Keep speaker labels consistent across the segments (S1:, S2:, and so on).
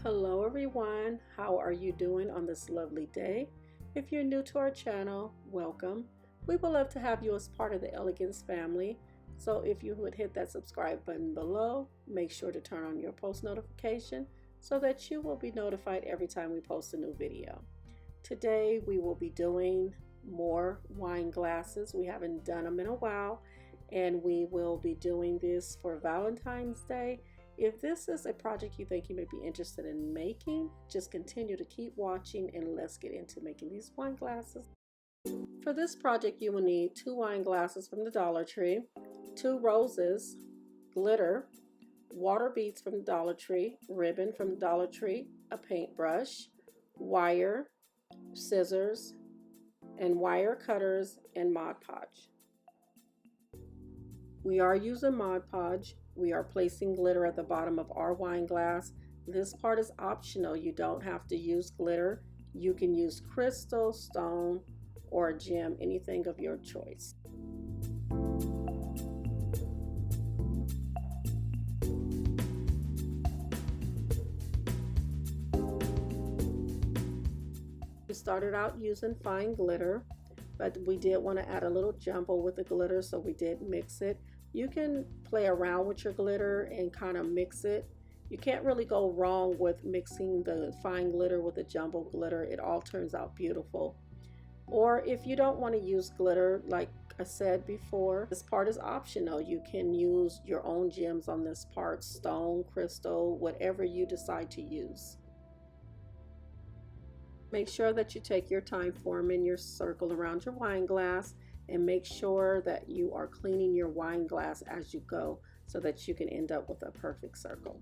S1: Hello everyone, how are you doing on this lovely day? If you're new to our channel, welcome. We would love to have you as part of the Elegance family. So if you would hit that subscribe button below, make sure to turn on your post notification so that you will be notified every time we post a new video. Today we will be doing more wine glasses. We haven't done them in a while, and we will be doing this for Valentine's Day. If this is a project you think you may be interested in making, just continue to keep watching and let's get into making these wine glasses. For this project, you will need 2 wine glasses from the Dollar Tree, 2 roses, glitter, water beads from the Dollar Tree, ribbon from the Dollar Tree, a paintbrush, wire, scissors, and wire cutters and Mod Podge. We are using Mod Podge. We are placing glitter at the bottom of our wine glass. This part is optional. You don't have to use glitter. You can use crystal, stone, or a gem, anything of your choice. We started out using fine glitter, but we did want to add a little jumbo with the glitter, so we did mix it. You can play around with your glitter and kind of mix it. You can't really go wrong with mixing the fine glitter with the jumbo glitter. It all turns out beautiful. Or if you don't want to use glitter, like I said before, this part is optional. You can use your own gems on this part, stone, crystal, whatever you decide to use. Make sure that you take your time forming your circle around your wine glass, and make sure that you are cleaning your wine glass as you go so that you can end up with a perfect circle.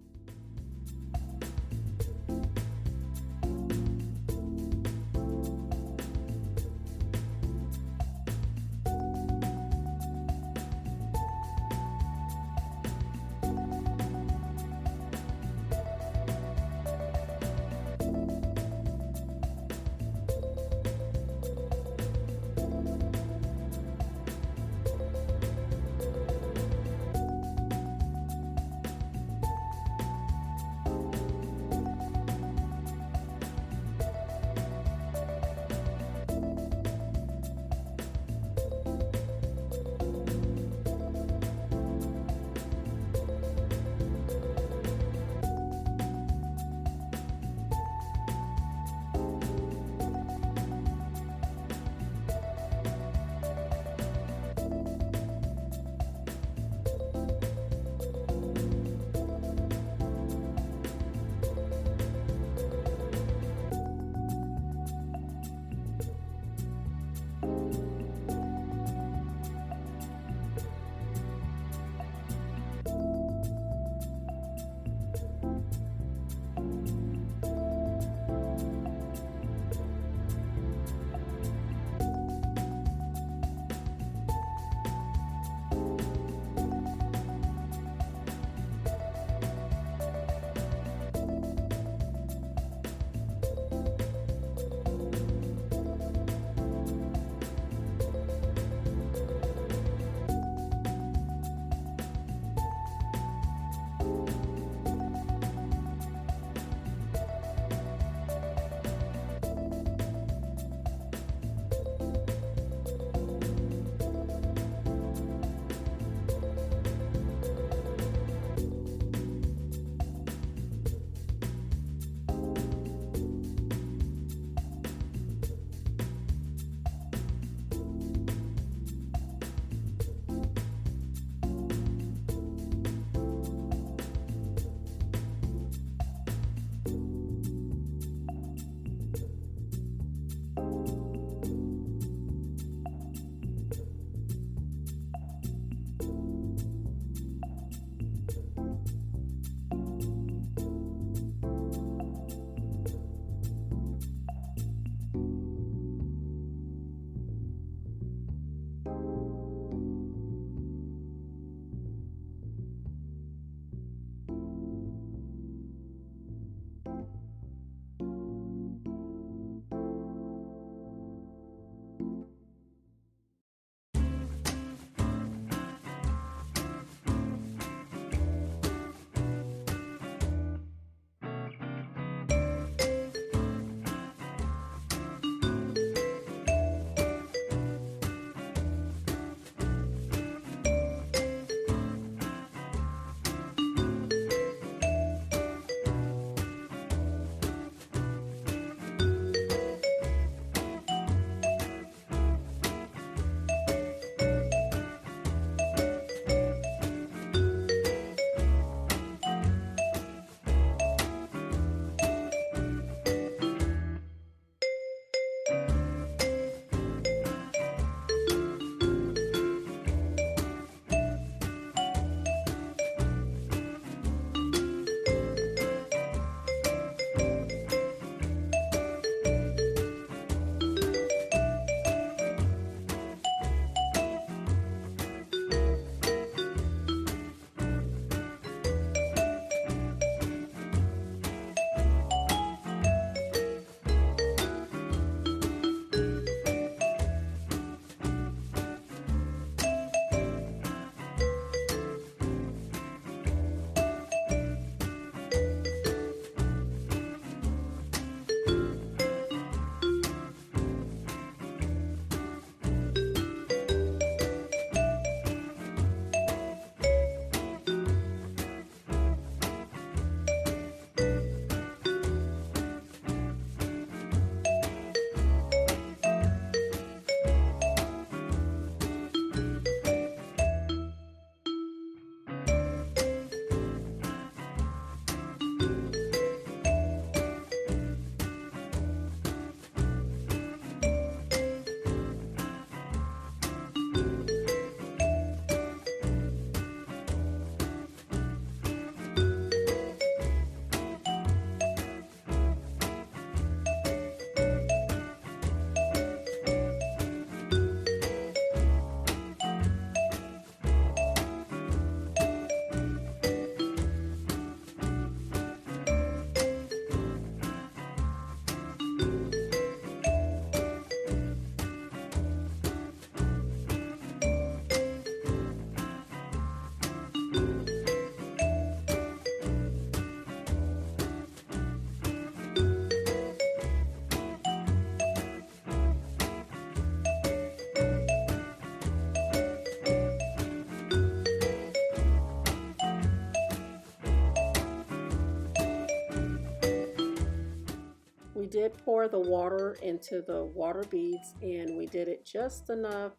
S1: We did pour the water into the water beads, and we did it just enough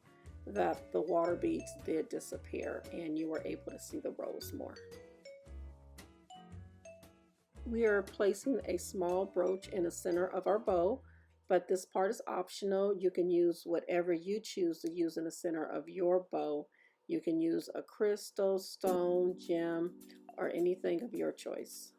S1: that the water beads did disappear and you were able to see the rose more. We are placing a small brooch in the center of our bow, but this part is optional. You can use whatever you choose to use in the center of your bow. You can use a crystal, stone, gem, or anything of your choice.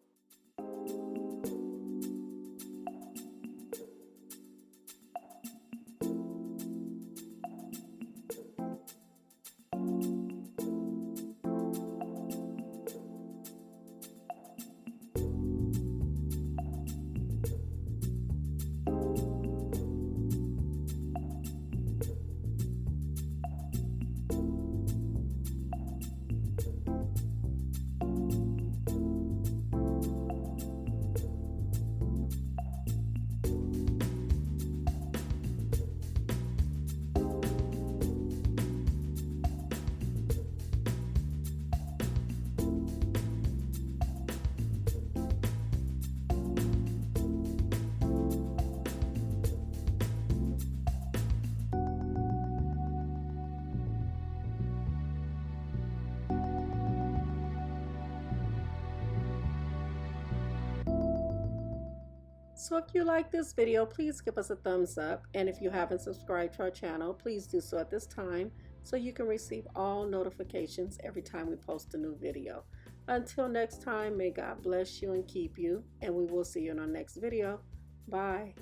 S1: So if you like this video, please give us a thumbs up. And if you haven't subscribed to our channel, please do so at this time so you can receive all notifications every time we post a new video. Until next time, may God bless you and keep you, and we will see you in our next video. Bye.